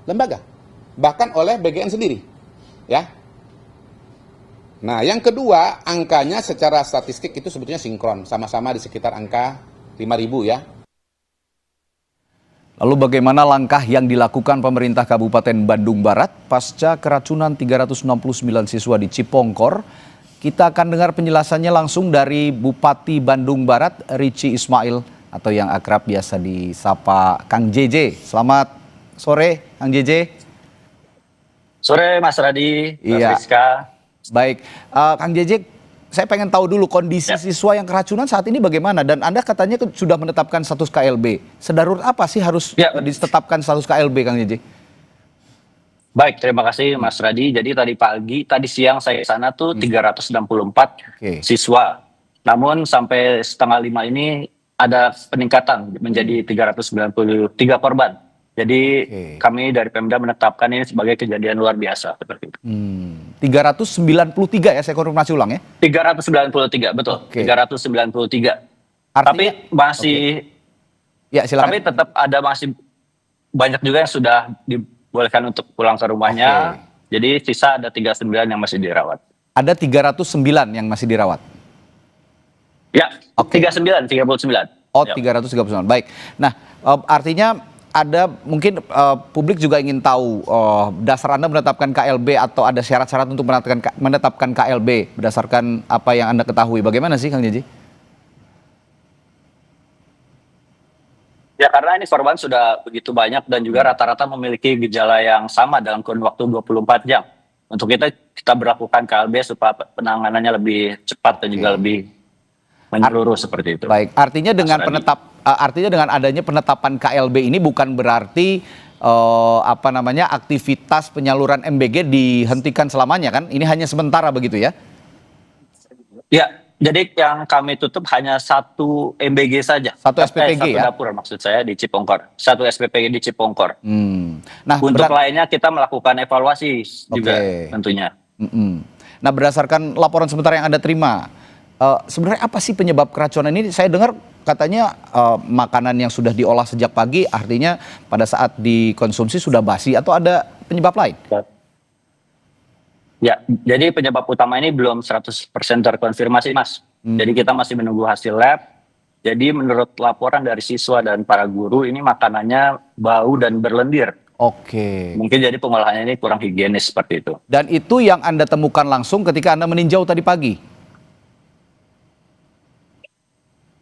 lembaga, bahkan oleh BGN sendiri, ya. Nah, yang kedua, angkanya secara statistik itu sebetulnya sinkron, sama-sama di sekitar angka 5.000 ya. Lalu bagaimana langkah yang dilakukan pemerintah Kabupaten Bandung Barat pasca keracunan 369 siswa di Cipongkor? Kita akan dengar penjelasannya langsung dari Bupati Bandung Barat, Richie Ismail, atau yang akrab biasa disapa Kang JJ. Selamat sore, Kang JJ. Sore Mas Radi, Iya. Rizka. Baik, Kang JJ, saya pengen tahu dulu kondisi siswa yang keracunan saat ini bagaimana? Dan Anda katanya sudah menetapkan status KLB. Sedarurat apa sih harus ditetapkan status KLB, Kang JJ? Baik, terima kasih Mas Radi. Jadi tadi siang saya ke sana tuh 364 siswa. Namun sampai setengah 5 ini ada peningkatan menjadi 393 korban. Jadi kami dari Pemda menetapkan ini sebagai kejadian luar biasa seperti itu. 393 ya, saya konfirmasi ulang ya? 393, betul. 393. Artinya, tapi masih, ya silakan. tapi tetap ada masih banyak juga yang sudah dibolehkan untuk pulang ke rumahnya. Jadi sisa ada 39 yang masih dirawat. Ada 309 yang masih dirawat? Ya, 39. Oh, 339. Baik. Nah, artinya ada mungkin publik juga ingin tahu dasar Anda menetapkan KLB atau ada syarat-syarat untuk menetapkan KLB berdasarkan apa yang Anda ketahui. Bagaimana sih, Kang JJ? Ya, karena ini korban sudah begitu banyak dan juga rata-rata memiliki gejala yang sama dalam kurun waktu 24 jam. Untuk kita berlakukan KLB supaya penanganannya lebih cepat dan juga lebih menyeluruh seperti itu. Baik, artinya dengan adanya penetapan KLB ini bukan berarti aktivitas penyaluran MBG dihentikan selamanya kan? Ini hanya sementara begitu ya? Ya, jadi yang kami tutup hanya satu MBG saja. Satu SPPG ya? Satu dapur maksud saya di Cipongkor. Satu SPPG di Cipongkor. Nah, untuk lainnya kita melakukan evaluasi juga tentunya. Nah, berdasarkan laporan sementara yang Anda terima, sebenarnya apa sih penyebab keracunan ini? Saya dengar katanya makanan yang sudah diolah sejak pagi artinya pada saat dikonsumsi sudah basi atau ada penyebab lain? Ya, jadi penyebab utama ini belum 100% terkonfirmasi, Mas. Jadi kita masih menunggu hasil lab. Jadi menurut laporan dari siswa dan para guru ini makanannya bau dan berlendir. Mungkin jadi pengolahannya ini kurang higienis seperti itu. Dan itu yang Anda temukan langsung ketika Anda meninjau tadi pagi?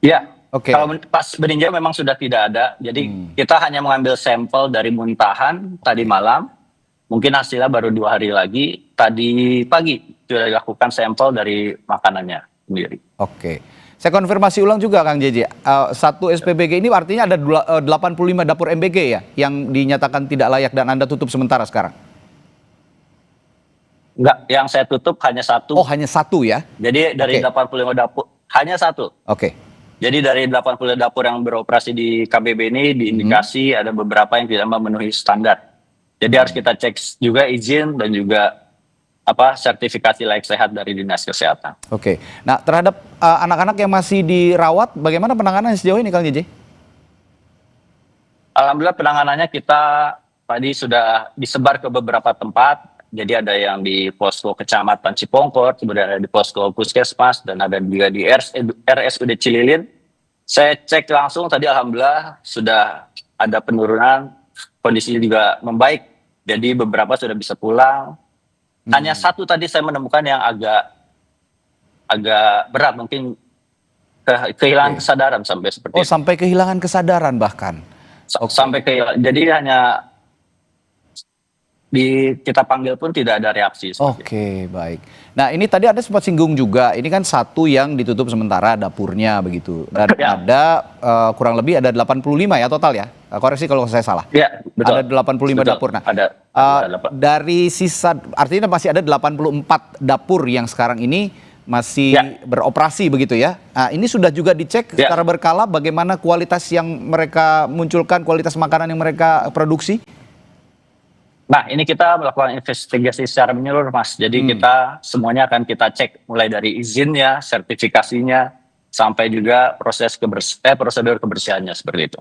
Ya, kalau pas meninjau memang sudah tidak ada. Jadi kita hanya mengambil sampel dari muntahan tadi malam. Mungkin hasilnya baru 2 hari lagi. Tadi pagi sudah dilakukan sampel dari makanannya sendiri. Saya konfirmasi ulang juga, Kang JJ. Satu SPBG ini artinya ada 85 dapur MBG ya yang dinyatakan tidak layak dan Anda tutup sementara sekarang? Enggak, yang saya tutup hanya satu. Oh, hanya satu ya? Jadi dari 85 dapur, hanya satu. Jadi dari 80 dapur yang beroperasi di KBB ini diindikasi ada beberapa yang tidak memenuhi standar. Jadi harus kita cek juga izin dan juga sertifikasi layak sehat dari Dinas Kesehatan. Nah, terhadap anak-anak yang masih dirawat, bagaimana penanganan sejauh ini, Kang JJ? Alhamdulillah penanganannya kita tadi sudah disebar ke beberapa tempat. Jadi ada yang di posko Kecamatan Cipongkor, kemudian ada di posko Puskesmas, dan ada juga di RSUD Cililin. Saya cek langsung tadi alhamdulillah sudah ada penurunan, kondisinya juga membaik. Jadi beberapa sudah bisa pulang. Hanya satu tadi saya menemukan yang agak berat, mungkin kehilangan kesadaran sampai seperti itu. Sampai kehilangan kesadaran bahkan? Sampai kehilangan, jadi hanya kita panggil pun tidak ada reaksi. Baik. Nah, ini tadi Anda sempat singgung juga, ini kan satu yang ditutup sementara dapurnya begitu. Dan ada kurang lebih ada 85 ya total ya? Koreksi kalau saya salah. Ya, betul. Ada 85 dapur. Nah, dari sisa, artinya masih ada 84 dapur yang sekarang ini masih beroperasi begitu ya. Nah, ini sudah juga dicek secara berkala bagaimana kualitas yang mereka munculkan, kualitas makanan yang mereka produksi? Nah, ini kita melakukan investigasi secara menyeluruh, Mas. Jadi kita semuanya akan kita cek, mulai dari izinnya, sertifikasinya, sampai juga prosedur kebersihannya seperti itu.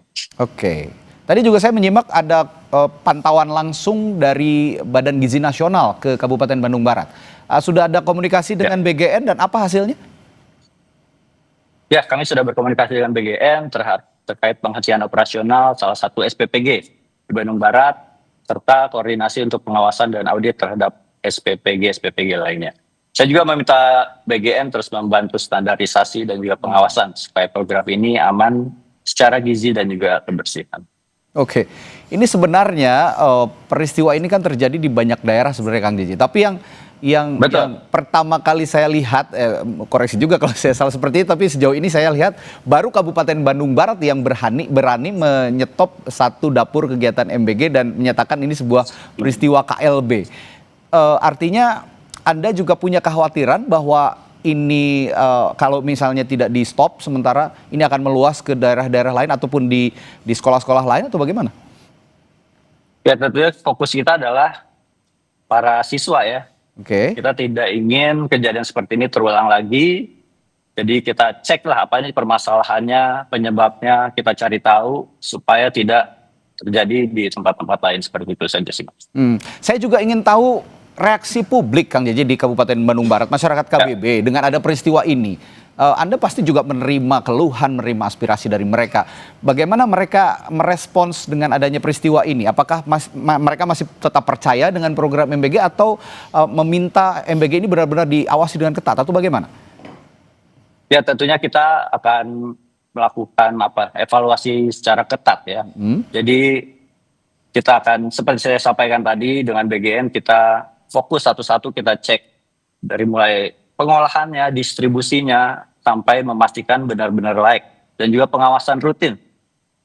Tadi juga saya menyimak ada pantauan langsung dari Badan Gizi Nasional ke Kabupaten Bandung Barat. Sudah ada komunikasi dengan BGN dan apa hasilnya? Ya, kami sudah berkomunikasi dengan BGN terkait penghentian operasional salah satu SPPG di Bandung Barat, serta koordinasi untuk pengawasan dan audit terhadap SPPG lainnya. Saya juga meminta BGN terus membantu standarisasi dan juga pengawasan supaya program ini aman secara gizi dan juga kebersihan. Oke, ini sebenarnya peristiwa ini kan terjadi di banyak daerah sebenarnya Kang Jiji. Tapi yang pertama kali saya lihat, koreksi juga kalau saya salah seperti itu, tapi sejauh ini saya lihat baru Kabupaten Bandung Barat yang berani menyetop satu dapur kegiatan MBG dan menyatakan ini sebuah peristiwa KLB. Artinya Anda juga punya kekhawatiran bahwa ini kalau misalnya tidak di stop sementara ini akan meluas ke daerah-daerah lain ataupun di sekolah-sekolah lain atau bagaimana? Ya, tentunya fokus kita adalah para siswa ya. Oke. Kita tidak ingin kejadian seperti ini terulang lagi. Jadi kita ceklah apa ini permasalahannya, penyebabnya, kita cari tahu supaya tidak terjadi di tempat-tempat lain seperti itu saja sih, Mas. Saya juga ingin tahu reaksi publik Kang Jeje di Kabupaten Bandung Barat, masyarakat KBB dengan ada peristiwa ini. Anda pasti juga menerima keluhan, menerima aspirasi dari mereka. Bagaimana mereka merespons dengan adanya peristiwa ini? Apakah mereka masih tetap percaya dengan program MBG atau meminta MBG ini benar-benar diawasi dengan ketat atau bagaimana? Ya, tentunya kita akan melakukan evaluasi secara ketat ya. Jadi kita akan seperti saya sampaikan tadi dengan BGN kita fokus satu-satu kita cek dari mulai pengolahannya, distribusinya sampai memastikan benar-benar layak dan juga pengawasan rutin.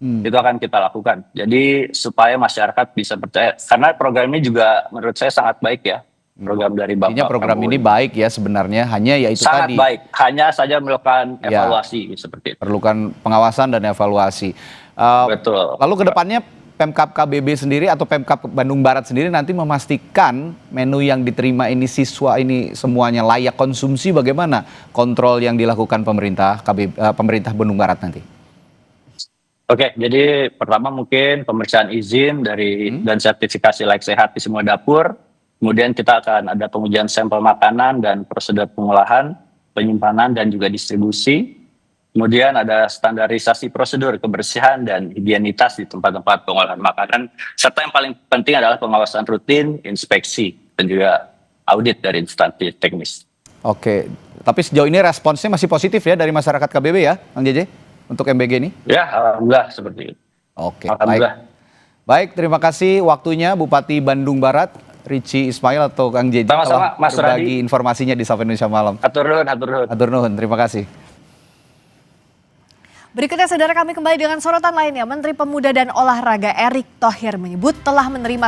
Itu akan kita lakukan. Jadi supaya masyarakat bisa percaya karena program ini juga menurut saya sangat baik ya. Program dari Bapak. Artinya program ini baik ya sebenarnya, hanya yaitu sangat tadi. baik, hanya saja melakukan evaluasi seperti itu. Perlukan pengawasan dan evaluasi. Betul. Lalu kedepannya Pemkab KBB sendiri atau Pemkab Bandung Barat sendiri nanti memastikan menu yang diterima ini siswa ini semuanya layak konsumsi. Bagaimana kontrol yang dilakukan pemerintah pemerintah Bandung Barat nanti? Oke, jadi pertama mungkin pemeriksaan izin dan sertifikasi layak sehat di semua dapur. Kemudian kita akan ada pengujian sampel makanan dan prosedur pengolahan, penyimpanan dan juga distribusi. Kemudian ada standarisasi prosedur kebersihan dan higienitas di tempat-tempat pengolahan makanan. Serta yang paling penting adalah pengawasan rutin, inspeksi, dan juga audit dari instansi teknis. Oke, tapi sejauh ini responsnya masih positif ya dari masyarakat KBB ya, Kang Jeje, untuk MBG ini? Ya, alhamdulillah seperti itu. Oke, alhamdulillah. Baik, terima kasih waktunya Bupati Bandung Barat, Richie Ismail atau Kang Jeje telah berbagi informasinya di Sapa Indonesia Malam. Hatur nuhun, hatur nuhun. Hatur nuhun, terima kasih. Berikutnya saudara kami kembali dengan sorotan lainnya. Menteri Pemuda dan Olahraga Erick Thohir menyebut telah menerima